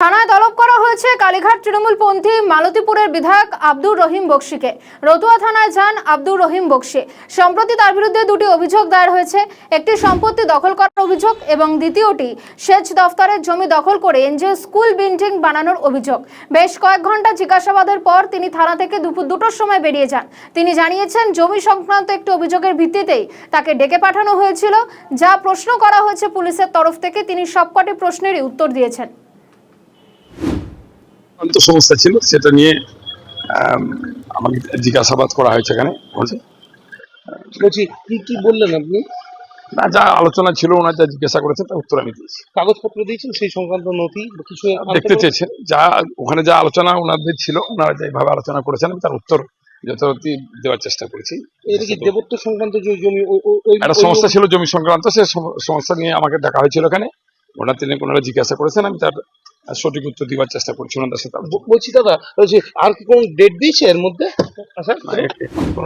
থানায় তলব করা হয়েছে কালীঘাট তৃণমূলপন্থী মালতীপুরের বিধায়ক আব্দুর রহিম বক্সিকে। রতুয়া থানায় যান আব্দুর রহিম বক্সি। সম্প্রতি তার বিরুদ্ধে দুটি অভিযোগ দায়ের হয়েছে। একটি সম্পত্তি দখল করার অভিযোগ এবং দ্বিতীয়টি সেচ দফতরের জমি দখল করে এনজিও স্কুল বিল্ডিং বানানোর অভিযোগ। বেশ কয়েক ঘন্টা জিজ্ঞাসাবাদের পর তিনি থানা থেকে দুপুর 2টোর সময় বেরিয়ে যান। তিনি জানিয়েছেন জমি সংক্রান্ত একটি অভিযোগের ভিত্তিতেই তাকে ডেকে পাঠানো হয়েছিল। যা প্রশ্ন করা হয়েছে পুলিশের তরফ থেকে তিনি সবকটি প্রশ্নেরই উত্তর দিয়েছেন। সমস্যা ছিল সেটা নিয়ে আমাকে জিজ্ঞাসাবাদ করা হয়েছে এখানে। বলছি কি বললেন আপনি? না, যা আলোচনা ছিল ওনার যা জিজ্ঞাসা করেছে তার উত্তর আমি দিয়েছি। কাগজপত্র দিয়েছেন সেই সংক্রান্ত নথি কিছু দেখতে চেয়েছেন, যা ওখানে যা আলোচনা ওনাদের ছিল, ওনারা যেভাবে আলোচনা করেছেন তার উত্তর যথারীতি দেওয়ার চেষ্টা করেছি। এটা কি দেবত্ব সংক্রান্ত যে জমি একটা সমস্যা ছিল জমি সংক্রান্ত, সে সমস্যা নিয়ে আমাকে ডাকা হয়েছিল এখানে। ওনারা জিজ্ঞাসা করেছেন, আমি তার সঠিক উত্তর দেওয়ার চেষ্টা করছি ওনাদের সাথে। বলছি দাদা, বলছি আর কি কোন ডেট দিয়েছে এর মধ্যে? আচ্ছা, কোনো